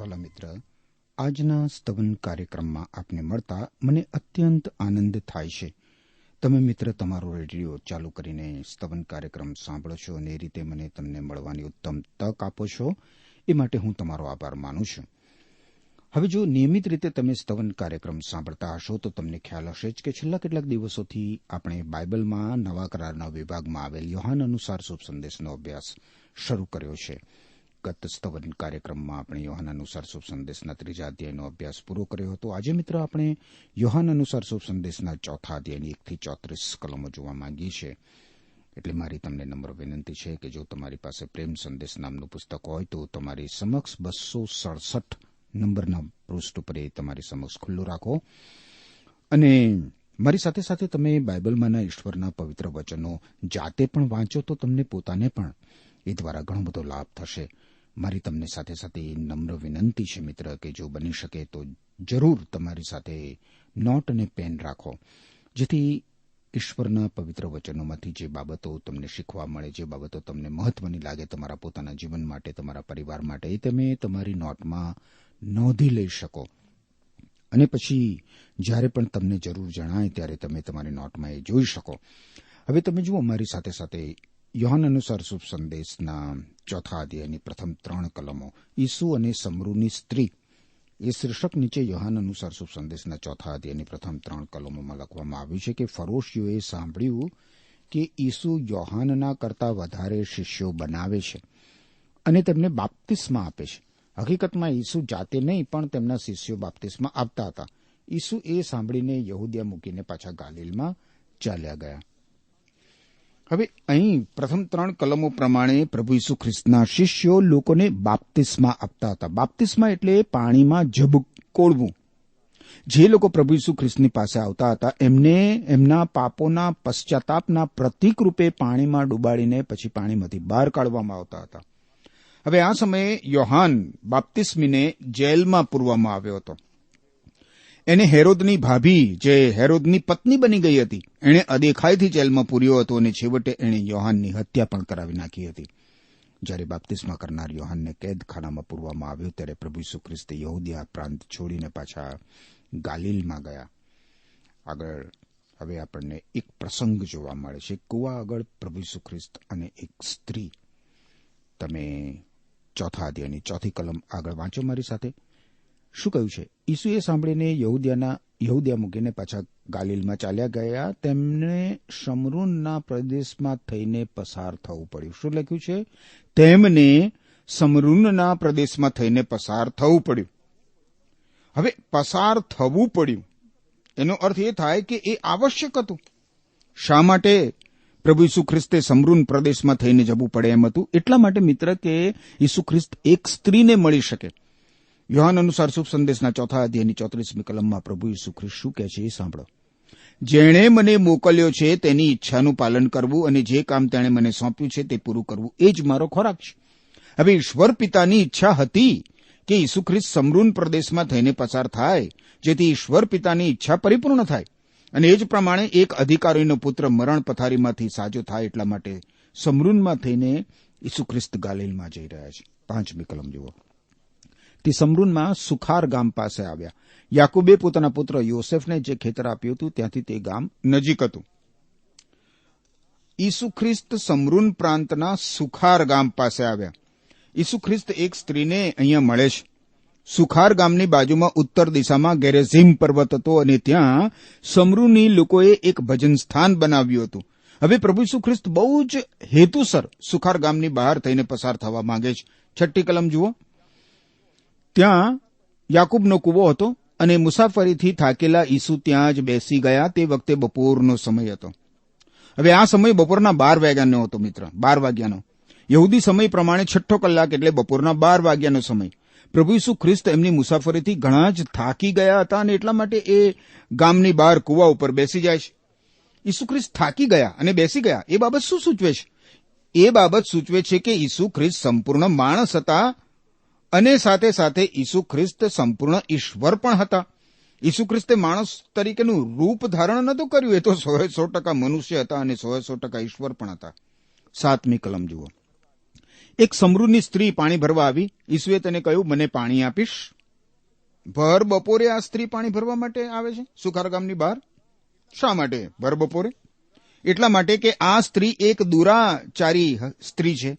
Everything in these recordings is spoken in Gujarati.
વાલા મિત્ર, આજના સ્તવન કાર્યક્રમમાં આપને મળતા મને અત્યંત આનંદ થાય છે. તમે મિત્ર તમારો રેડિયો ચાલુ કરીને સ્તવન કાર્યક્રમ સાંભળો છો અને એ રીતે મને તમને મળવાની ઉત્તમ તક આપો છો. એ માટે હું તમારો આભાર માનું છું. હવે જો નિયમિત રીતે તમે સ્તવન કાર્યક્રમ સાંભળતા હશો તો તમને ખ્યાલ હશે જ કે છેલ્લા કેટલાક દિવસોથી આપણે બાઇબલમાં નવા કરારના વિભાગમાં આવેલ યોહાન અનુસાર શુભ સંદેશનો અભ્યાસ શરૂ કર્યો છે. ગત સ્તવન કાર્યક્રમમાં આપણે યોહાન અનુસાર શુભ સંદેશના 3જા અધ્યાયનો અભ્યાસ પૂરો કર્યો હતો. આજે મિત્ર આપણે યોહાન અનુસાર શુભ સંદેશના 4થા અધ્યાયની 1 થી 34 કલમો જોવા માંગીએ છીએ. એટલે મારી તમને નમ્ર વિનંતી છે કે જો તમારી પાસે પ્રેમ સંદેશ નામનું પુસ્તક હોય તો તમારી સમક્ષ 267 નંબરના પૃષ્ઠ ઉપર એ તમારી સમક્ષ ખુલ્લું રાખો અને મારી સાથે સાથે તમે બાઇબલમાંના ઈશ્વરના પવિત્ર વચનો જાતે પણ વાંચો તો તમને પોતાને પણ એ દ્વારા ઘણો બધો લાભ થશે. મારી તમને સાથે સાથે નમ્ર વિનંતી છે મિત્ર કે જો બની શકે તો જરૂર તમારી સાથે નોટ અને પેન રાખો, જેથી ઈશ્વરના પવિત્ર વચનોમાંથી જે બાબતો તમને શીખવા મળે, જે બાબતો તમને મહત્વની લાગે તમારા પોતાના જીવન માટે, તમારા પરિવાર માટે, એ તમે તમારી નોટમાં નોંધી લઈ શકો અને પછી જ્યારે પણ તમને જરૂર જણાય ત્યારે તમે તમારી નોટમાં એ જોઈ શકો. હવે તમે જુઓ મારી સાથે સાથે યોહાન અનુસાર શુભ સંદેશના 4થા અધ્યાયની પ્રથમ 3 કલમો, ઈસુ અને સમરૂની સ્ત્રી, એ શીર્ષક નીચે યોહાન અનુસાર શુભ સંદેશના 4થા અધ્યાયની પ્રથમ 3 કલમોમાં લખવામાં આવ્યું છે કે ફરોશીઓએ સાંભળ્યું કે ઈસુ યોહાનના કરતા વધારે શિષ્યો બનાવે છે અને તેમને બાપ્તિસ્મા આપે છે. હકીકતમાં ઈસુ જાતે નહીં પણ તેમના શિષ્યો બાપ્તિસ્મા આપતા હતા. ઈસુ એ સાંભળીને યહૂદિયા મૂકીને પાછા ગાલિલમાં ચાલ્યા ગયા. હવે અહીં પ્રથમ 3 કલમો પ્રમાણે પ્રભુ ઈસુ ખ્રિસ્તના શિષ્યો લોકોને બાપ્તિસ્મા આપતા હતા. બાપ્તિસ્મા એટલે પાણીમાં ઝબકોળવું. જે લોકો પ્રભુ ઈસુ ખ્રિસ્તની પાસે આવતા હતા એમને એમના પાપોના પશ્ચાતાપના પ્રતીક રૂપે પાણીમાં ડૂબાડીને પછી પાણીમાંથી બહાર કાઢવામાં આવતા હતા. હવે આ સમયે યોહાન બાપ્તિસ્મીને જેલમાં પૂરવામાં આવ્યો હતો. એને હેરોદની ભાભી, જે હેરોદની પત્ની બની ગઈ હતી, એણે અદેખાઈથી જેલમાં પૂર્યો હતો અને છેવટે એણે યોહાનની હત્યા પણ કરાવી નાખી હતી. જ્યારે બાપ્તિસ્મા કરનાર યોહાનને કેદખાનામાં પૂરવામાં આવ્યો ત્યારે પ્રભુ ઈસુ ખ્રિસ્તે યહૂદિયા પ્રાંત છોડીને પાછા ગાલિલમાં ગયા. આગળ હવે આપણને એક પ્રસંગ જોવા મળે છે. કુવા આગળ પ્રભુ ઈસુ ખ્રિસ્ત અને એક સ્ત્રી. તમે 4થા અધ્યાયની 4થી કલમ આગળ વાંચો મારી સાથે. શું કહ્યું છે? ઈસુએ સાંભળીને યહૂદિયા મૂકીને પાછા ગાલિલમાં ચાલ્યા ગયા. તેમને શમરૂનના પ્રદેશમાં થઈને પસાર થવું પડ્યું. શું લખ્યું છે? તેમને શમરૂનના પ્રદેશમાં થઈને પસાર થવું પડ્યું. હવે પસાર થવું પડ્યું એનો અર્થ એ થાય કે એ આવશ્યક હતું. શા માટે પ્રભુ ઈસુ ખ્રિસ્તે સમરૂન પ્રદેશમાં થઈને જવું પડે એમ હતું? એટલા માટે મિત્ર કે ઈસુ ખ્રિસ્ત એક સ્ત્રીને મળી શકે. યોહાન અનુસાર શુભ સંદેશના 4થા અધ્યાયની 34મી કલમમાં પ્રભુ ઈસુ ખ્રિસ્ત શું કહે છે એ સાંભળો. જેણે મને મોકલ્યો છે તેની ઈચ્છાનું પાલન કરવું અને જે કામ તેણે મને સોંપ્યું છે તે પૂરું કરવું, એ જ મારો ખોરાક છે. હવે ઈશ્વર પિતાની ઈચ્છા હતી કે ઈસુ ખ્રિસ્ત સમરૂન પ્રદેશમાં થઈને પસાર થાય, જેથી ઈશ્વર પિતાની ઈચ્છા પરિપૂર્ણ થાય અને એ જ પ્રમાણે એક અધિકારીનો પુત્ર મરણ પથારીમાંથી સાજો થાય. એટલા માટે સમરૂનમાં થઈને ઈસુ ખ્રિસ્ત ગાલિલમાં જઈ રહ્યા છે. 5મી કલમ જુઓ. તે સમરૂનમાં સુખાર ગામ પાસે આવ્યા. યાકૂબે પોતાના પુત્ર યોસેફને જે ખેતર આપ્યું હતું ત્યાંથી તે ગામ નજીક હતું. ઈસુ ખ્રિસ્ત સમરૂન પ્રાંતના સુખાર ગામ પાસે આવ્યા. ઈસુ ખ્રિસ્ત એક સ્ત્રીને અહીંયા મળે છે. સુખાર ગામની બાજુમાં ઉત્તર દિશામાં ગેરેઝીમ પર્વત હતો અને ત્યાં સમરૂની લોકોએ એક ભજન સ્થાન બનાવ્યું હતું. હવે પ્રભુ ઈસુ ખ્રિસ્ત બહુ જ હેતુસર સુખાર ગામની બહાર થઈને પસાર થવા માંગે છે. 6ઠ્ઠી કલમ જુઓ. ત્યાં યાકૂબનો કૂવો હતો અને મુસાફરીથી થાકેલા ઈસુ ત્યાં જ બેસી ગયા. તે વખતે બપોરનો સમય હતો. હવે આ સમય બપોરના 12 વાગ્યાનો હતો મિત્ર, 12 વાગ્યાનો. યહૂદી સમય પ્રમાણે 6ઠ્ઠો કલાક એટલે બપોરના 12 વાગ્યાનો સમય. પ્રભુ ઈસુ ખ્રિસ્ત એમની મુસાફરીથી ઘણા જ થાકી ગયા હતા અને એટલા માટે એ ગામની બહાર કૂવા ઉપર બેસી જાય છે. ઈસુ ખ્રિસ્ત થાકી ગયા અને બેસી ગયા. એ બાબત શું સૂચવે છે? એ બાબત સૂચવે છે કે ઈસુ ખ્રિસ્ત સંપૂર્ણ માણસ હતા અને સાથે સાથે ઈસુ ખ્રિસ્ત સંપૂર્ણ ઈશ્વર પણ હતા. ઈસુ ખ્રિસ્તે માણસ તરીકેનું રૂપ ધારણ નહોતું કર્યું. એ તો 100% મનુષ્ય હતા અને 100% ઈશ્વર પણ હતા. 7મી કલમ જુઓ. એક સમૃદ્ધની સ્ત્રી પાણી ભરવા આવી. ઈસુએ તેને કહ્યું, મને પાણી આપીશ? ભર બપોરે આ સ્ત્રી પાણી ભરવા માટે આવે છે સુખાર ગામની બહાર. શા માટે ભર બપોરે? એટલા માટે કે આ સ્ત્રી એક દુરાચારી સ્ત્રી છે.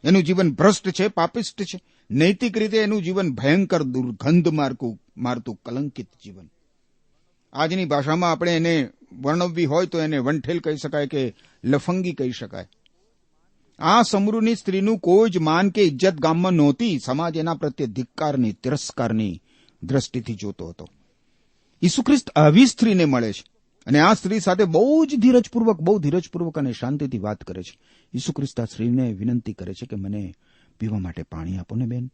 એનું જીવન ભ્રષ્ટ છે, પાપિષ્ટ છે. નૈતિક રીતે એનું જીવન ભયંકર દુર્ગંધ મારતું કલંકિત જીવન. આજની ભાષામાં આપણે એને વર્ણવવી હોય તો એને વંઠેલ કહી શકાય કે લફંગી કહી શકાય. આ સમૃદ્ધની સ્ત્રીનું કોઈ જ માન કે ઇજ્જત ગામમાં નહોતી. સમાજ એના પ્રત્યે ધિક્કારની, તિરસ્કારની દ્રષ્ટિથી જોતો હતો. ઈસુ ખ્રિસ્ત આવી સ્ત્રીને મળે છે અને આ સ્ત્રી સાથે બહુ ધીરજપૂર્વક અને શાંતિથી વાત કરે છે. ઈસુ ખ્રિસ્ત આ સ્ત્રીને વિનંતી કરે છે કે મને પીવા માટે પાણી આપો ને બેન.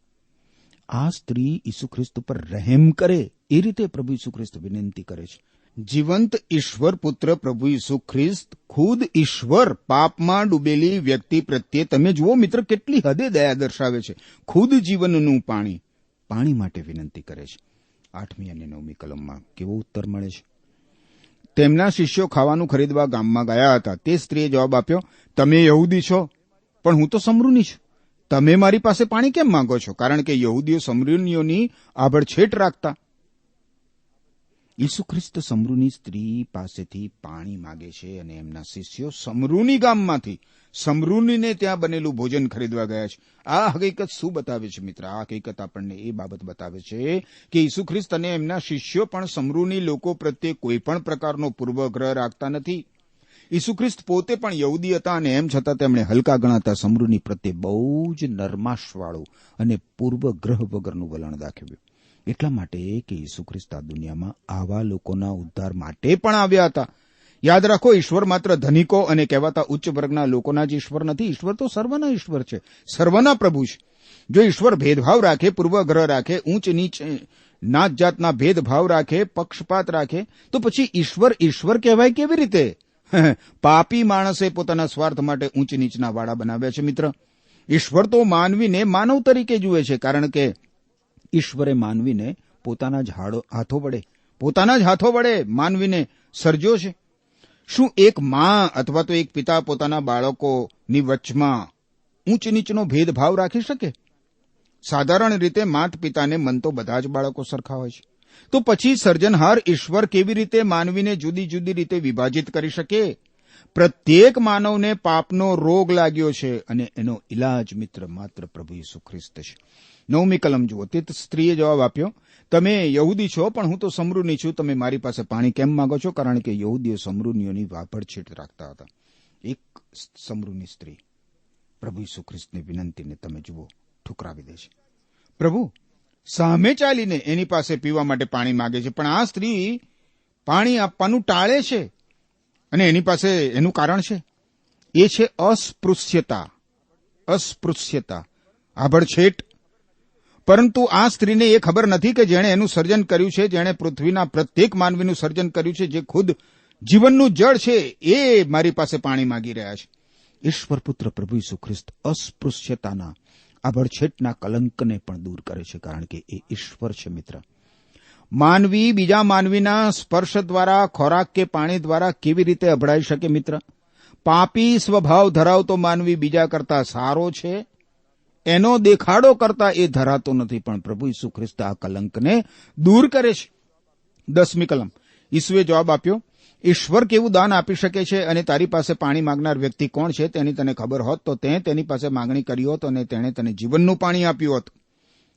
આ સ્ત્રી ઈસુ ખ્રિસ્ત પર રહેમ કરે એ રીતે પ્રભુ ઈસુ ખ્રિસ્ત વિનંતી કરે છે. જીવંત ઈશ્વર પુત્ર પ્રભુ ઈસુ ખ્રિસ્ત, ખુદ ઈશ્વર, પાપમાં ડૂબેલી વ્યક્તિ પ્રત્યે તમે જુઓ મિત્ર કેટલી હદે દયા દર્શાવે છે. ખુદ જીવનનું પાણી માટે વિનંતી કરે છે. 8મી અને 9મી કલમમાં કેવો ઉત્તર મળે છે. તેમના શિષ્યો ખાવાનું ખરીદવા ગામમાં ગયા હતા. તે સ્ત્રીએ જવાબ આપ્યો, તમે યહૂદી છો, પણ હું તો સમૃદ્ધની છું. તમે મારી પાસે પાણી કેમ માંગો છો? કારણ કે યહૂદીઓ સમૃદ્ધીઓની આભડછેટ રાખતા. ઈસુ ખ્રિસ્ત સમૃદ્ધની સ્ત્રી પાસેથી પાણી માગે છે અને એમના શિષ્યો સમૃદ્ધની ગામમાંથી સમૃદ્ધીને ત્યાં બનેલું ભોજન ખરીદવા ગયા છે. આ હકીકત શું બતાવે છે મિત્ર? આ હકીકત આપણને એ બાબત બતાવે છે કે ઈસુ ખ્રિસ્ત અને એમના શિષ્યો પણ સમૃદ્ધની લોકો પ્રત્યે કોઈ પણ પ્રકારનો પૂર્વગ્રહ રાખતા નથી. ઈસુ ખ્રિસ્ત પોતે પણ યહૂદી હતા અને એમ છતાં તેમણે હલકા ગણાતા સમૃદ્ધની પ્રત્યે બહુ જ નરમાશવાળું અને પૂર્વગ્રહ વગરનું વલણ દાખવ્યું. એટલા માટે કે ઈસુ ખ્રિસ્ત આ દુનિયામાં આવા લોકોના ઉદ્ધાર માટે પણ આવ્યા હતા. યાદ રાખો, ઈશ્વર માત્ર ધનિકો અને કહેવાતા ઉચ્ચ વર્ગના લોકોના જ ઈશ્વર નથી. ઈશ્વર તો સર્વના ઈશ્વર છે, સર્વના પ્રભુ છે. જો ઈશ્વર ભેદભાવ રાખે, પૂર્વગ્રહ રાખે, ઊંચ નીચ નાત જાતના ભેદભાવ રાખે, પક્ષપાત રાખે, તો પછી ઈશ્વર કહેવાય કેવી રીતે? પાપી માણસે પોતાના સ્વાર્થ માટે ઊંચ નીચના વાળા બનાવ્યા છે મિત્ર. ઈશ્વર તો માનવીને માનવ તરીકે જુએ છે, કારણ કે ઈશ્વરે માનવીને પોતાના જ હાથો વડે માનવીને સર્જ્યો છે. શું એક માં અથવા તો એક પિતા પોતાના બાળકોની વચમાં ઊંચ નીચનો ભેદભાવ રાખી શકે? સાધારણ રીતે માત પિતાને મન તો બધા જ બાળકો સરખા હોય છે. તો પછી સર્જનહાર ઈશ્વર કેવી રીતે માનવીને જુદી જુદી રીતે વિભાજિત કરી શકે? પ્રત્યેક માનવને પાપનો રોગ લાગ્યો છે અને એનો ઇલાજ મિત્ર માત્ર પ્રભુ ઈસુ ખ્રિસ્ત છે. 9મી કલમ જુઓ. તે સ્ત્રીએ જવાબ આપ્યો, તમે યહૂદી છો, પણ હું તો સમૃદ્ધની છું. તમે મારી પાસે પાણી કેમ માંગો છો? કારણ કે યહૂદીઓ સમૃદ્ધીઓની વાપરછેટ રાખતા હતા. એક સમૃદ્ધની સ્ત્રી પ્રભુ ઈસુ ખ્રિસ્તની વિનંતીને તમે જુઓ ઠુકરાવી દે છે. પ્રભુ સામે ચાલીને એની પાસે પીવા માટે પાણી માંગે છે, પણ આ સ્ત્રી પાણી આપવાનું ટાળે છે અને એની પાસે એનું કારણ છે. એ છે અસ્પૃશ્યતા, આભડછેટ. પરંતુ આ સ્ત્રીને એ ખબર નથી કે જેણે એનું સર્જન કર્યું છે, જેણે પૃથ્વીના પ્રત્યેક માનવીનું સર્જન કર્યું છે, જે ખુદ જીવનનું જળ છે, એ મારી પાસે પાણી માંગી રહ્યા છે. ઈશ્વર પુત્ર પ્રભુ ઈસુ ખ્રિસ્ત અસ્પૃશ્યતાના, આભડછેટના કલંકને પણ દૂર કરે છે, કારણ કે એ ઈશ્વર છે મિત્ર. માનવી બીજા માનવીના સ્પર્શ દ્વારા, ખોરાક કે પાણી દ્વારા કેવી રીતે અભડાઈ શકે મિત્ર? પાપી સ્વભાવ ધરાવતો માનવી બીજા કરતા સારો છે, એનો દેખાડો કરતા એ ધરાતો નથી, પણ પ્રભુ ઈસુ ખ્રિસ્ત આ કલંકને દૂર કરે છે. 10મી કલમ. ઈસુએ જવાબ આપ્યો, ઈશ્વર કેવું દાન આપી શકે છે અને તારી પાસે પાણી માંગનાર વ્યક્તિ કોણ છે તેની તને ખબર હોત તો તે તેની પાસે માંગણી કરી હોત અને તેણે તને જીવનનું પાણી આપ્યું હોત.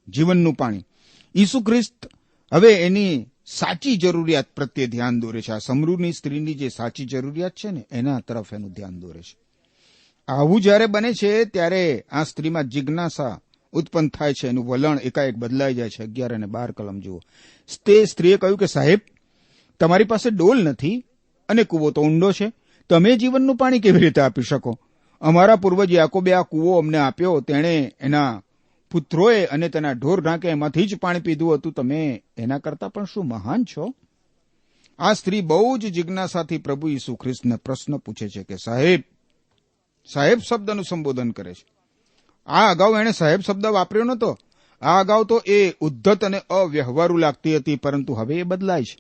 જીવનનું પાણી. ઈસુ ખ્રિસ્ત હવે એની સાચી જરૂરિયાત પ્રત્યે ધ્યાન દોરે છે. આ સમૃદ્ધની સ્ત્રીની જે સાચી જરૂરિયાત છે ને, એના તરફ એનું ધ્યાન દોરે છે. આવું જ્યારે બને છે ત્યારે આ સ્ત્રીમાં જિજ્ઞાસા ઉત્પન્ન થાય છે. એનું વલણ એકાએક બદલાઈ જાય છે. 11 અને 12 કલમ જુઓ. તે સ્ત્રીએ કહ્યું કે સાહેબ, તમારી પાસે ડોલ નથી અને કૂવો તો ઊંડો છે. તમે જીવનનું પાણી કેવી રીતે આપી શકો? અમારા પૂર્વજ યાકોબે આ કૂવો અમને આપ્યો. તેણે એના પુત્રોએ અને તેના ઢોર ઢાંકે એમાંથી જ પાણી પીધું હતું. તમે એના કરતા પણ શું મહાન છો? આ સ્ત્રી બહુ જ જિજ્ઞાસાથી પ્રભુ ઈસુ ખ્રિસ્તને પ્રશ્ન પૂછે છે કે સાહેબ શબ્દનું સંબોધન કરે છે. આ અગાઉ એણે સાહેબ શબ્દ વાપર્યો નહોતો. આ અગાઉ તો એ ઉદ્ધત અને અવ્યવહારુ લાગતી હતી, પરંતુ હવે એ બદલાય છે.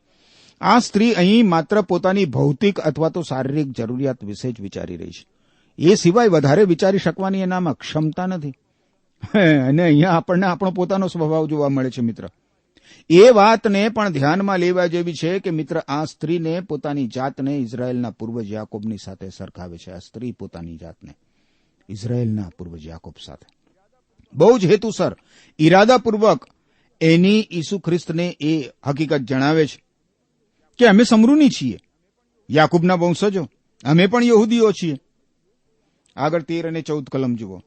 આ સ્ત્રી અહીં માત્ર પોતાની ભૌતિક અથવા તો શારીરિક જરૂરિયાત વિશે જ વિચારી રહી છે. એ સિવાય વધારે વિચારી શકવાની એનામાં ક્ષમતા નથી. અને અહીંયા આપણને આપણો પોતાનો સ્વભાવ જોવા મળે છે મિત્ર. એ વાતને પણ ધ્યાનમાં લેવા જેવી છે કે મિત્ર, આ સ્ત્રીને પોતાની જાતને ઇઝરાયેલના પૂર્વજ યાકોબની સાથે સરખાવે છે. આ સ્ત્રી પોતાની જાતને ઇઝરાયેલના પૂર્વજ યાકોબ સાથે બહુ જ હેતુસર, ઈરાદાપૂર્વક એની ઈસુ ખ્રિસ્તને એ હકીકત જણાવે છે કે અમે સમરૂની છીએ, યાકૂબના વંશજો, અમે પણ યહૂદીઓ છીએ. આગળ 13 અને 14 કલમ જુઓ.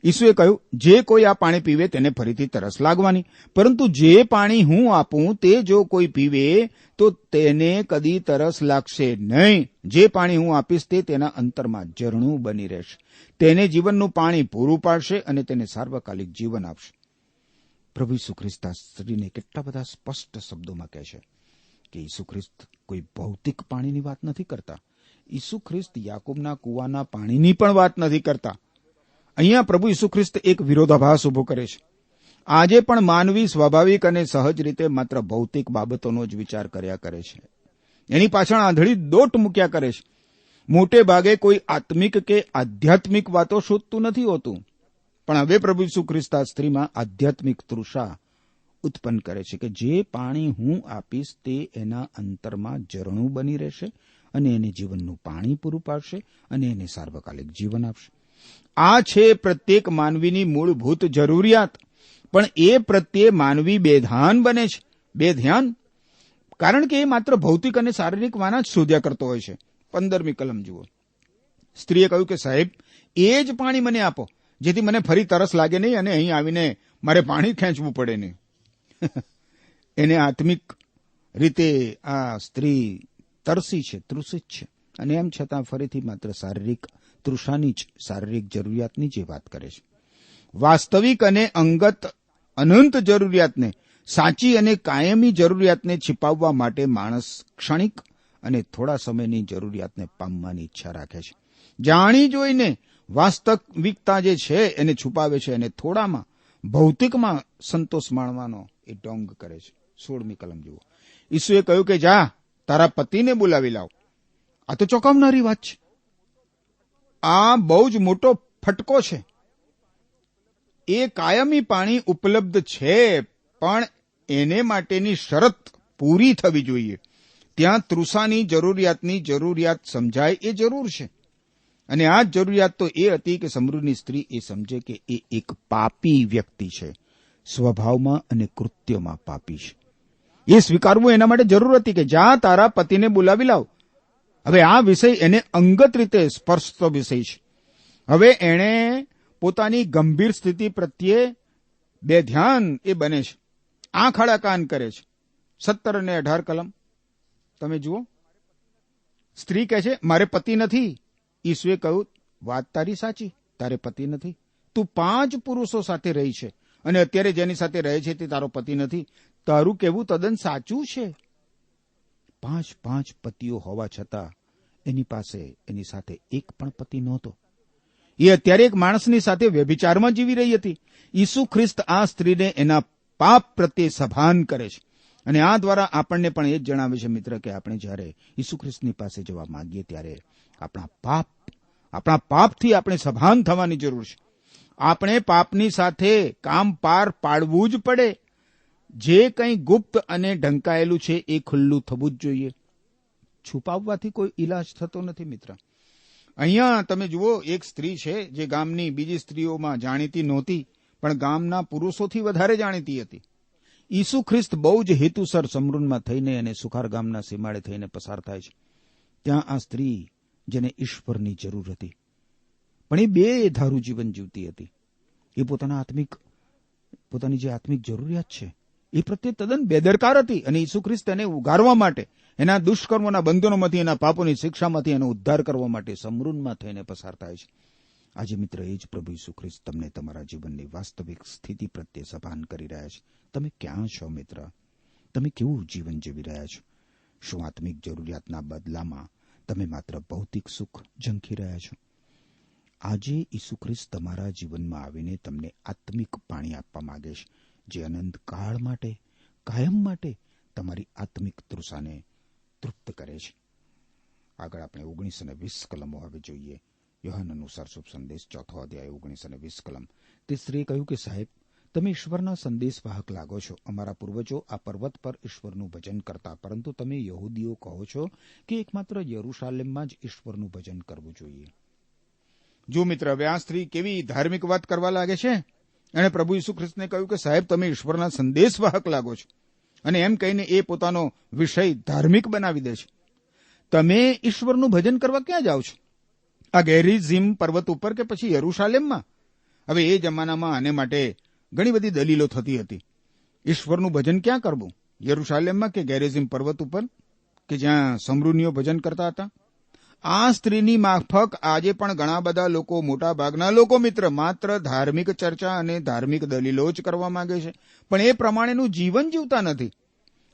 ઈસુએ કહ્યું, જે કોઈ આ પાણી પીવે તેને ફરીથી તરસ લાગવાની, પરંતુ જે પાણી હું આપું તે જો કોઈ પીવે તો તેને કદી તરસ લાગશે નહીં. જે પાણી હું આપીશ તે તેના અંતરમાં ઝરણું બની રહેશે, તેને જીવનનું પાણી પૂરું પાડશે અને તેને સાર્વકાલિક જીવન આપશે. પ્રભુ ઈસુ ખ્રિસ્ત આ સ્ત્રીને કેટલા બધા સ્પષ્ટ શબ્દોમાં કહે છે કે ઈસુ ખ્રિસ્ત કોઈ ભૌતિક પાણીની વાત નથી કરતા. ઈસુ ખ્રિસ્ત યાકૂબના કૂવાના પાણીની પણ વાત નથી કરતા. અહીંયા પ્રભુ ઈસુ ખ્રિસ્ત એક વિરોધાભાસ ઉભો કરે છે. આજે પણ માનવી સ્વાભાવિક અને સહજ રીતે માત્ર ભૌતિક બાબતોનો જ વિચાર કર્યા કરે છે. એની પાછળ આંધળી દોટ મૂક્યા કરે છે. મોટે ભાગે કોઈ આત્મિક કે આધ્યાત્મિક વાતો શોધતું નથી હોતું. પણ હવે પ્રભુ ઈસુ ખ્રિસ્ત આ સ્ત્રીમાં આધ્યાત્મિક તૃષા ઉત્પન્ન કરે છે કે જે પાણી હું આપીશ તે એના અંતરમાં ઝરણું બની રહેશે અને એને જીવનનું પાણી પૂરું પાડશે અને એને સાર્વકાલિક જીવન આપશે. આ છે પ્રત્યેક માનવીની મૂળભૂત જરૂરિયાત. પણ એ પ્રત્યે માનવી બેધાન બને છે. બેધ્યાન, કારણ કે એ માત્ર ભૌતિક અને શારીરિક વાના જ શોધ્યા કરતો હોય છે. 15મી કલમ જુઓ. સ્ત્રીએ કહ્યું કે સાહેબ, એ જ પાણી મને આપો જેથી મને ફરી તરસ લાગે નહીં અને અહીં આવીને મારે પાણી ખેંચવું પડે નહીં. એને આત્મિક રીતે આ સ્ત્રી તરસી છે, તૃષિત છે, અને એમ છતાં ફરીથી માત્ર શારીરિક તૃષાની જ, શારીરિક જરૂરિયાતની જે વાત કરે છે. વાસ્તવિક અને અંગત અનંત જરૂરિયાતને, સાચી અને કાયમી જરૂરિયાતને छिपाવવા માટે માણસ ક્ષણિક અને થોડા સમયની જરૂરિયાતને પામવાની ઈચ્છા રાખે છે. જાણી જોઈને વાસ્તવિકતા જે છે એને છુપાવે છે અને થોડામાં, ભૌતિકમાં સંતોષ માણવાનો એ ઢોંગ કરે છે. 16મી કલમ જુઓ. ઈસુએ કહ્યું કે જા, તારા પતિને બોલાવી લાવ. આ તો ચોંકાવનારી વાત છે. આ બહુ જ મોટો ફટકો છે. એ કાયમી પાણી ઉપલબ્ધ છે, પણ એને માટેની શરત પૂરી થવી જોઈએ. ત્યાં તૃષાની જરૂરિયાતની જરૂરિયાત સમજાય એ જરૂર છે. અને આ જ જરૂરિયાત તો એ હતી કે સમૃદ્ધની સ્ત્રી એ સમજે કે એ એક પાપી વ્યક્તિ છે, સ્વભાવમાં અને કૃત્યમાં પાપી છે. એ સ્વીકારવું એના માટે જરૂર હતી કે જા, તારા પતિને બોલાવી લાવ. હવે આ વિષય એને અંગત રીતે સ્પર્શતો વિષય છે. હવે એણે પોતાની ગંભીર સ્થિતિ પ્રત્યે બેધ્યાન એ બને છે, આંખ આડા કાન કરે છે. 17 અને 18 કલમ તમે જુઓ. સ્ત્રી કહે છે, મારે પતિ નથી. ઈસુએ કહ્યું, વાત તારી સાચી, તારે પતિ નથી. તું 5 પુરુષો સાથે રહી છે અને અત્યારે જેની સાથે રહે છે તે તારો પતિ નથી. તારું કહેવું તદ્દન સાચું છે. 5 પતિઓ હોવા છતાં એની પાસે એની સાથે એક પણ પતિ નહોતો. એ અત્યારે એક માણસની સાથે વ્યભિચારમાં જીવી રહી હતી. ઈસુ ખ્રિસ્ત આ સ્ત્રીને એના પાપ પ્રત્યે સભાન કરે છે. અને આ દ્વારા આપણને પણ એ જ જણાવે છે મિત્ર કે આપણે જ્યારે ઈસુ ખ્રિસ્તની પાસે જવા માંગીએ ત્યારે આપણા પાપથી આપણે સભાન થવાની જરૂર છે. આપણે પાપની સાથે કામ પાર પાડવું જ પડે. જે કંઈ ગુપ્ત અને ઢંકાયેલું છે એ ખુલ્લું થવું જ જોઈએ. છુપાવવાથી કોઈ ઈલાજ થતો નથી મિત્ર. અહીંયા તમે જુઓ, એક સ્ત્રી છે જે ગામની બીજી સ્ત્રીઓમાં જાણીતી નહોતી, પણ ગામના પુરુષોથી વધારે જાણીતી હતી. ઈસુ ખ્રિસ્ત બહુ જ હેતુસર સમરૂનમાં થઈને અને સુખાર ગામના સીમાડે થઈને પસાર થાય છે. ત્યાં આ સ્ત્રી જેને ઈશ્વરની જરૂર હતી, પણ એ બે ધારું જીવન જીવતી હતી. એ પોતાની જે આત્મિક જરૂરિયાત છે એ પ્રત્યે તદ્દન બેદરકાર હતી. અને ઈસુ ખ્રિસ્ત એને ઉગારવા માટે, એના દુષ્કર્મોના બંધનોમાંથી, એના પાપોની શિક્ષામાંથી એનો ઉદ્ધાર કરવા માટે સમરૂનમાં થઈને પસાર થાય છે. આજે મિત્ર, એ જ પ્રભુ ઈસુ ખ્રિસ્ત તમને તમારા જીવનની વાસ્તવિક સ્થિતિ પ્રત્યે સભાન કરી રહ્યા છે. તમે ક્યાં છો મિત્ર? તમે કેવું જીવન જીવી રહ્યા છો? શું આત્મિક જરૂરિયાતના બદલામાં તમે માત્ર ભૌતિક સુખ ઝંખી રહ્યા છો? આજે ઈસુ ખ્રિસ્ત તમારા જીવનમાં આવીને તમને આત્મિક પાણી આપવા માંગે છે, જે અનંત કાળ માટે, કાયમ માટે તમારી આત્મિક તૃષાને તૃપ્ત કરે છે. આગળ આપણે 19 અને 20 કલમો હવે જોઈએ. યોહાન અનુસાર શુભ સંદેશ 4 અધ્યાય 19 અને 20 કલમ. તે સ્ત્રીએ કહ્યું કે સાહેબ, તમે ઈશ્વરના સંદેશવાહક લાગો છો. અમારા પૂર્વજો આ પર્વત પર ઈશ્વરનું ભજન કરતા, પરંતુ તમે યહૂદીઓ કહો છો કે એકમાત્ર યરૂશાલેમમાં જ ઈશ્વરનું ભજન કરવું જોઈએ. જો મિત્ર, હવે આ સ્ત્રી કેવી ધાર્મિક વાત કરવા લાગે છે. એણે પ્રભુ ઈસુ ખ્રિસ્તને કહ્યું કે સાહેબ, તમે ઈશ્વરના સંદેશવાહક લાગો છો. અને એમ કહીને એ પોતાનો વિષય ધાર્મિક બનાવી દે છે. તમે ઈશ્વરનું ભજન કરવા ક્યાં જાઓ છો? આ ગેરિઝીમ પર્વત ઉપર કે પછી યરૂશાલેમમાં? હવે એ જમાનામાં આને માટે ઘણી બધી દલીલો થતી હતી. ઈશ્વરનું ભજન ક્યાં કરવું? યરૂશાલેમમાં કે ગેરિઝીમ પર્વત ઉપર, કે જ્યાં સમરૂનીઓ ભજન કરતા હતા? આ સ્ત્રીની માફક આજે પણ ઘણા બધા લોકો, મોટા ભાગના લોકો મિત્ર, માત્ર ધાર્મિક ચર્ચા અને ધાર્મિક દલીલો જ કરવા માંગે છે, પણ એ પ્રમાણેનું જીવન જીવતા નથી.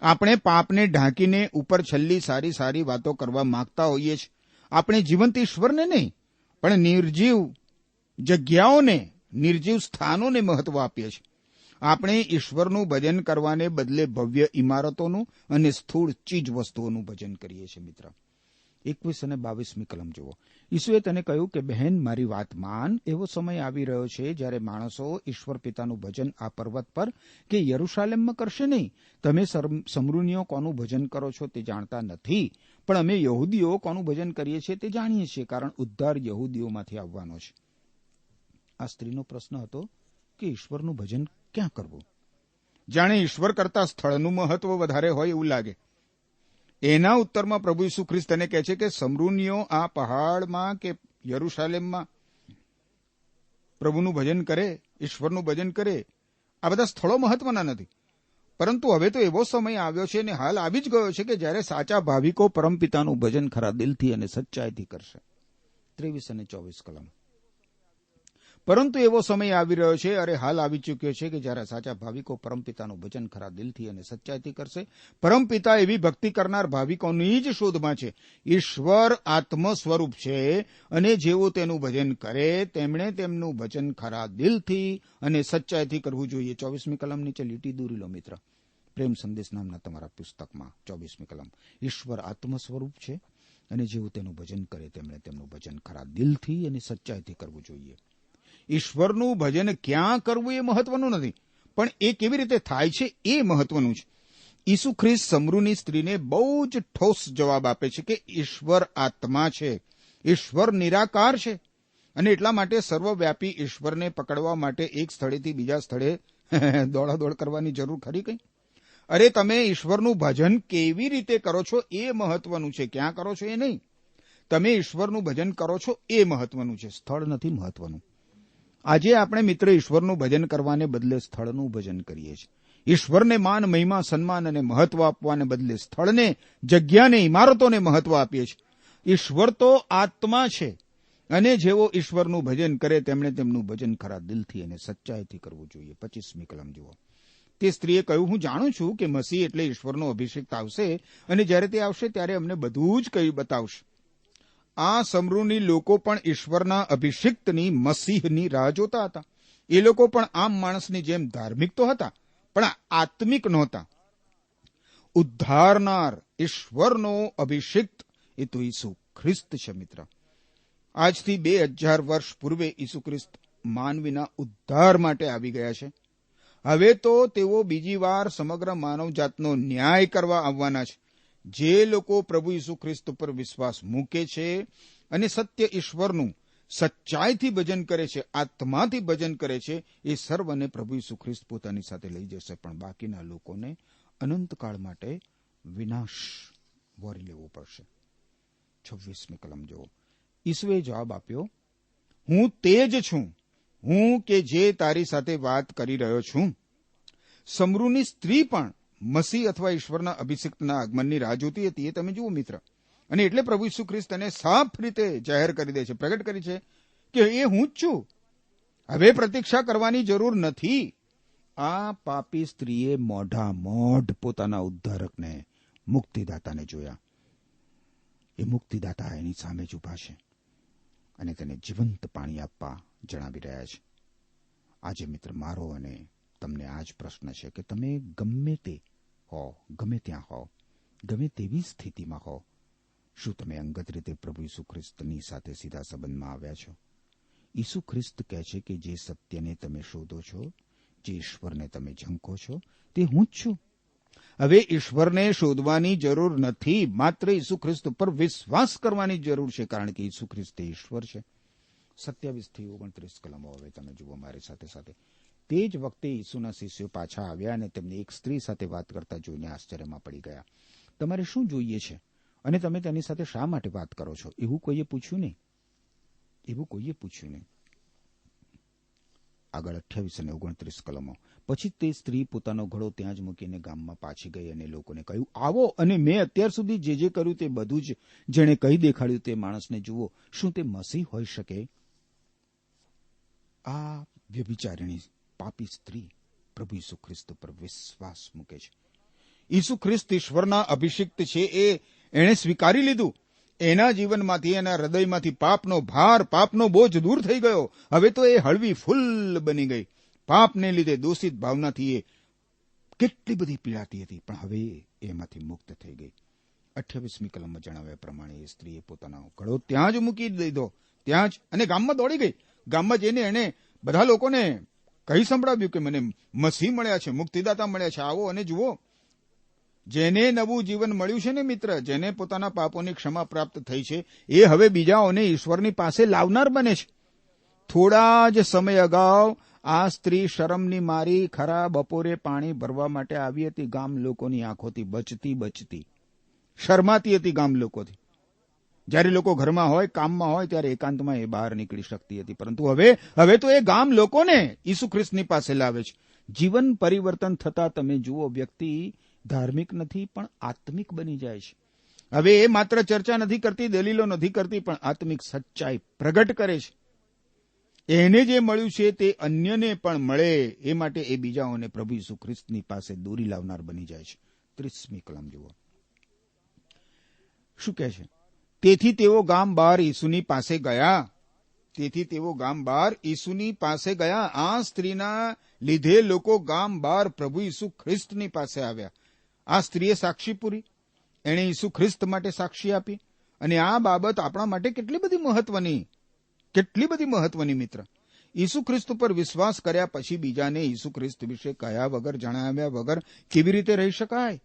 આપણે પાપને ઢાંકીને ઉપર છેલ્લી સારી સારી વાતો કરવા માંગતા હોઈએ છીએ. આપણે જીવંત ઈશ્વરને નહીં, પણ નિર્જીવ જગ્યાઓને, નિર્જીવ સ્થાનોને મહત્વ આપીએ છીએ. આપણે ઈશ્વરનું ભજન કરવાને બદલે ભવ્ય ઇમારતોનું અને સ્થૂળ ચીજ વસ્તુઓનું ભજન કરીએ છીએ. મિત્ર, 21 અને 22મી કલમ જુઓ. ઈસુએ તેને કહ્યું કે બહેન, મારી વાત માન. એવો સમય આવી રહ્યો છે જ્યારે માણસો ઈશ્વર પિતાનું ભજન આ પર્વત પર કે યરૂશાલેમમાં કરશે નહીં. તમે સમરૂનીઓ કોનું ભજન કરો છો તે જાણતા નથી, પણ અમે યહૂદીઓ કોનું ભજન કરીએ છીએ તે જાણીએ છીએ, કારણ ઉદ્ધાર યહૂદીઓમાંથી આવવાનો છે. આ સ્ત્રીનો પ્રશ્ન હતો કે ઈશ્વરનું ભજન ક્યાં કરવું? જાણે ઈશ્વર કરતા સ્થળનું મહત્વ વધારે હોય એવું લાગે. એના ઉત્તરમાં પ્રભુ ઈસુ ખ્રિસ્ત તેને કહે છે કે સમરૂનીઓ આ પહાડમાં કે યરૂશાલેમમાં પ્રભુનું ભજન કરે, ઈશ્વરનું ભજન કરે, આ બધા સ્થળો મહત્વના નથી. પરંતુ હવે તો એવો સમય આવ્યો છે અને હાલ આવી જ ગયો છે કે જ્યારે સાચા ભાવિકો પરમપિતાનું ભજન ખરા દિલથી અને સચ્ચાઈથી કરશે. 23 અને 24 કલમ. પરંતુ એવો સમય આવી રહ્યો છે, અરે હાલ આવી ચૂક્યો છે, કે જ્યારે સાચા ભાવિકો પરમપિતાનું ભજન ખરા દિલથી અને સચ્ચાઈથી કરશે. પરમપિતા એવી ભક્તિ કરનાર ભાવિકોની જ શોધમાં છે. ઈશ્વર આત્મ સ્વરૂપ છે, અને જેઓ તેનું ભજન કરે તેમણે તેમનું ભજન ખરા દિલથી અને સચ્ચાઈથી કરવું જોઈએ. 24મી કલમ નીચે લીટી દોરી લો મિત્ર. પ્રેમ સંદેશ નામના તમારા પુસ્તકમાં 24મી કલમ. ઈશ્વર આત્મ સ્વરૂપ છે, અને જેઓ તેનું ભજન કરે તેમણે તેમનું ભજન ખરા દિલથી અને સચ્ચાઈથી કરવું જોઈએ. ઈશ્વરનું ભજન ક્યાં કરવું એ મહત્વનું નથી, પણ એ કેવી રીતે થાય છે એ મહત્વનું છે. ઈસુ ખ્રિસ્ત સમરૂની સ્ત્રીને બહુ જ ઠોસ જવાબ આપે છે કે ઈશ્વર આત્મા છે, ઈશ્વર નિરાકાર છે, અને એટલા માટે સર્વવ્યાપી ઈશ્વરને પકડવા માટે એક સ્થળેથી બીજા સ્થળે દોડાદોડ કરવાની જરૂર ખરી કંઈ? અરે, તમે ઈશ્વરનું ભજન કેવી રીતે કરો છો એ મહત્વનું છે, ક્યાં કરો છો એ નહીં. તમે ઈશ્વરનું ભજન કરો છો એ મહત્વનું છે, સ્થળ નથી મહત્વનું. આજે આપણે મિત્ર ઈશ્વરનું ભજન કરવાને બદલે સ્થળનું ભજન કરીએ છીએ. ઈશ્વરને માન, મહિમા, સન્માન અને મહત્વ આપવાને બદલે સ્થળને, જગ્યાને, ઇમારતોને મહત્વ આપીએ છીએ. ઈશ્વર તો આત્મા છે, અને જેઓ ઈશ્વરનું ભજન કરે તેમણે તેમનું ભજન ખરા દિલથી અને સચ્ચાઈથી કરવું જોઈએ. 25મી કલમ જુઓ. તે સ્ત્રીએ કહ્યું, હું જાણું છું કે મસીહ એટલે ઈશ્વરનો અભિષેક આવશે, અને જ્યારે તે આવશે ત્યારે અમને બધું જ કહી બતાવશે. આ સમરૂની લોકો પણ ઈશ્વરના અભિષિક્તની, મસીહની રાહ જોતા હતા. એ લોકો પણ આમ માણસની જેમ ધાર્મિક તો હતા, પણ આત્મિક નહોતા. ઉદ્ધારનાર ઈશ્વરનો અભિષિક્ત એ તો ઈસુ ખ્રિસ્ત છે. મિત્ર, આજથી 2000 વર્ષ પૂર્વે ઈસુ ખ્રિસ્ત માનવીના ઉદ્ધાર માટે આવી ગયા છે. હવે તો તેઓ બીજી વાર સમગ્ર માનવજાતનો ન્યાય કરવા આવવાના છે. જે લોકો પ્રભુ ઈસુ ખ્રિસ્ત પર વિશ્વાસ મૂકે છે અને સત્ય ઈશ્વરનું સચ્ચાઈથી ભજન કરે છે, આત્માથી ભજન કરે છે, એ સર્વને પ્રભુ ઈસુ ખ્રિસ્ત પોતાની સાથે લઈ જશે, પણ બાકીના લોકોને અનંતકાળ માટે વિનાશ વરી લેવો પડશે. 26મી કલમ જુઓ. ઈસુએ જવાબ આપ્યો, હું તે જ છું, હું કે જે તારી સાથે વાત કરી રહ્યો છું. સમરૂની સ્ત્રી પણ મસીહ અથવા ઈશ્વરના અભિષિક્તના આગમનની રાહ જોતી હતી, એ તમે જુઓ મિત્ર. અને એટલે પ્રભુ ઈસુ ખ્રિસ્ત તેને સાફ રીતે જાહેર કરી દે છે, પ્રગટ કરી છે કે એ હું જ છું. હવે પ્રતીક્ષા કરવાની જરૂર નથી. આ પાપી સ્ત્રીએ મોઢ પોતાના ઉદ્ધારકને, મુક્તિદાતાને જોયા. એ મુક્તિદાતા એની સામે જ ઊભા છે અને તેને જીવંત પાણી આપવા જણાવી રહ્યા છે. આજે મિત્ર, મારો અને તમને આ જ પ્રશ્ન છે કે તમે ગમે તે હો, ગમે ત્યાં હો, ગમે તેવી સ્થિતિમાં હો, શું તમે અંગત રીતે પ્રભુ ઈસુ ખ્રિસ્તની સાથે સીધા સંબંધમાં આવ્યા છો? ઈસુ ખ્રિસ્ત કહે છે કે જે સત્યને તમે શોધો છો, જે ઈશ્વરને તમે ઝંકો છો, તે હું જ છું. હવે ઈશ્વરને શોધવાની જરૂર નથી, માત્ર ઈસુ ખ્રિસ્ત પર વિશ્વાસ કરવાની જરૂર છે, કારણ કે ઈસુ ખ્રિસ્ત ઈશ્વર છે. 27-29 કલમો હવે તમે જુઓ મારી સાથે સાથે. તે જ વખતે ઈસુના શિષ્યો પાછા આવ્યા અને તેમને એક સ્ત્રી સાથે વાત કરતા જોઈને આશ્ચર્યમાં પડી ગયા. તમારે શું જોઈએ છે અને તમે તેની સાથે શા માટે વાત કરો છો? એવું કોઈએ પૂછ્યું નહીં. આગળ 28 અને 29 કલમો. પછી તે સ્ત્રી પોતાનો ઘડો ત્યાં જ મૂકીને ગામમાં પાછી ગઈ અને લોકોને કહ્યું, આવો અને મેં અત્યાર સુધી જે કર્યું તે બધું જ જેણે કહી દેખાડ્યું તે માણસને જુઓ. શું તે મસીહ હોઈ શકે? આ વ્યભિચારિણી પાપી સ્ત્રી પ્રભુ ઈસુ ખ્રિસ્ત પર વિશ્વાસ મૂકે છે. ઈસુ ખ્રિસ્ત ઈશ્વરના અભિષિક્ત છે એ એણે સ્વીકારી લીધું. એના જીવનમાંથી, એના હૃદયમાંથી પાપનો ભાર, પાપનો બોજ દૂર થઈ ગયો. હવે તો એ હળવી ફૂલ બની ગઈ. પાપને લીધે દોષિત ભાવનાથી એ કેટલી બધી પીડાતી હતી, પણ હવે એમાંથી મુક્ત થઈ ગઈ. 28મી કલમમાં જણાવ્યા પ્રમાણે એ સ્ત્રીએ પોતાનો ઘડો ત્યાં જ મૂકી દીધો, ત્યાં જ, અને ગામમાં દોડી ગઈ. ગામમાં જઈને એને બધા લોકોને કહી સંભળાવ્યું કે મને મસીહ મળ્યા છે, મુક્તિદાતા મળ્યા છે, આવો અને જુઓ. જેને નવું જીવન મળ્યું છે ને મિત્ર, જેને પોતાના પાપોની ક્ષમા પ્રાપ્ત થઈ છે, એ હવે બીજાઓને ઈશ્વરની પાસે લાવનાર બને છે. થોડા જ સમય અગાઉ આ સ્ત્રી શરમની મારી ખરા બપોરે પાણી ભરવા માટે આવી હતી. ગામ લોકોની આંખોથી બચતી શરમાતી હતી ગામ લોકોથી. જ્યારે લોકો ઘરમાં હોય, કામમાં હોય, ત્યારે એકાંતમાં એ બહાર નીકળી શકતી હતી, પરંતુ હવે તો એ ગામ લોકોને ઈસુ ખ્રિસ્તની પાસે લાવે છે. જીવન પરિવર્તન થતા તમે જુઓ, વ્યક્તિ ધાર્મિક નથી પણ આત્મિક બની જાય છે. હવે એ માત્ર ચર્ચા નથી કરતી, દલીલો નથી કરતી, પણ આત્મિક સચ્ચાઈ પ્રગટ કરે છે. એને જે મળ્યું છે તે અન્યને પણ મળે, એ માટે એ બીજાઓને પ્રભુ ઈસુ ખ્રિસ્તની પાસે દોરી લાવનાર બની જાય છે. 30મી કલમ જુઓ શું કહે છે. તેથી તેઓ ગામ બહાર ઈસુની પાસે ગયા. આ સ્ત્રીના લીધે લોકો ગામ બહાર પ્રભુ ઈસુ ખ્રિસ્તની પાસે આવ્યા. આ સ્ત્રીએ સાક્ષી પૂરી, એણે ઈસુ ખ્રિસ્ત માટે સાક્ષી આપી. અને આ બાબત આપણા માટે કેટલી બધી મહત્વની મિત્ર. ઈસુ ખ્રિસ્ત પર વિશ્વાસ કર્યા પછી બીજાને ઈસુ ખ્રિસ્ત વિશે કહ્યા વગર, જણાવ્યા વગર કેવી રીતે રહી શકાય?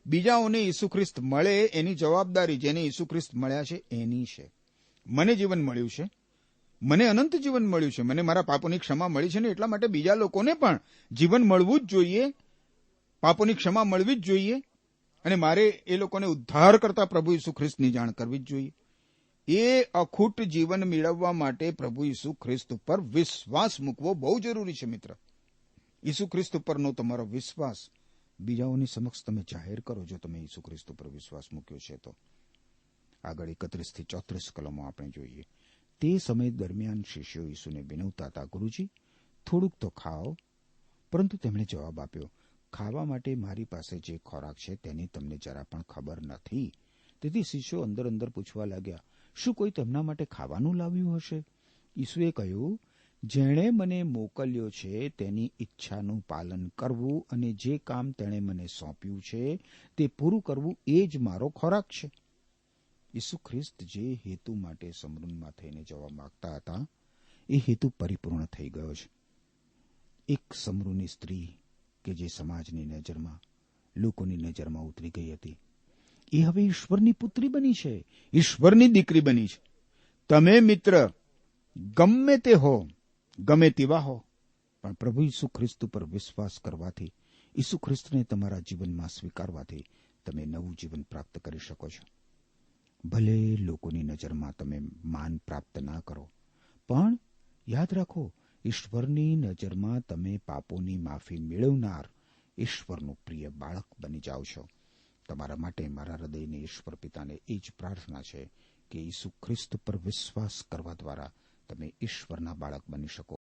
બીજાઓને ઈસુ ખ્રિસ્ત મળે એની જવાબદારી જેને ઈસુ ખ્રિસ્ત મળ્યા છે એની છે. મને જીવન મળ્યું છે, મને અનંત જીવન મળ્યું છે, મને મારા પાપોની ક્ષમા મળી છે ને, એટલા માટે બીજા લોકોને પણ જીવન મળવું જ જોઈએ, પાપોની ક્ષમા મળવી જ જોઈએ, અને મારે એ લોકોને ઉદ્ધાર કરતા પ્રભુ ઈસુ ખ્રિસ્તની જાણ કરવી જ જોઈએ. એ અખૂટ જીવન મેળવવા માટે પ્રભુ ઈસુ ખ્રિસ્ત પર વિશ્વાસ મૂકવો બહુ જરૂરી છે મિત્ર. ઈસુ ખ્રિસ્ત પરનો તમારો વિશ્વાસ બીજાઓની સમક્ષ તમે જાહેર કરો, જો તમે ઈસુ ખ્રિસ્ત પર વિશ્વાસ મૂક્યો છે તો. આગળ 31-34 કલમો આપણે જોઈએ. તે સમય દરમિયાન શિષ્યો ઈસુને વિનવતા હતા, ગુરુજી, થોડુંક તો ખાઓ. પરંતુ તેમણે જવાબ આપ્યો, ખાવા માટે મારી પાસે જે ખોરાક છે તેની તમને જરા પણ ખબર નથી. તેથી શિષ્યો અંદર પૂછવા લાગ્યા, શું કોઈ તેમના માટે ખાવાનું લાવ્યું હશે? ઈસુએ કહ્યું, જેણે મને મોકલ્યો છે તેની ઈચ્છાનું પાલન કરવું અને જે કામ તેણે મને સોંપ્યું છે તે પૂરું કરવું, એ જ મારો ખોરાક છે. ઈસુ ખ્રિસ્ત જે હેતુ માટે સમૃદ્ધમાં થઈને જવા માંગતા હતા, એ હેતુ પરિપૂર્ણ થઈ ગયો છે. એક સમૃદ્ધની સ્ત્રી કે જે સમાજની નજરમાં, લોકોની નજરમાં ઉતરી ગઈ હતી, એ હવે ઈશ્વરની પુત્રી બની છે, ઈશ્વરની દીકરી બની છે. તમે મિત્ર ગમે તે હો, ગમે તેવા હો, પણ પ્રભુ ઈસુ ખ્રિસ્ત પર વિશ્વાસ કરવાથી, ઈસુ ખ્રિસ્તને તમારા જીવનમાં સ્વીકારવાથી તમે નવું જીવન પ્રાપ્ત કરી શકો છો. ભલે લોકોની નજરમાં તમે માન પ્રાપ્ત ના કરો, પણ યાદ રાખો, ઈશ્વરની નજરમાં તમે પાપોની માફી મેળવનાર ઈશ્વરનું પ્રિય બાળક બની જાઓ છો. તમારા માટે મારા હૃદયને ઈશ્વર પિતાને એ જ પ્રાર્થના છે કે ઈસુ ખ્રિસ્ત પર વિશ્વાસ કરવા દ્વારા તમે ઈશ્વરના બાળક બની શકો.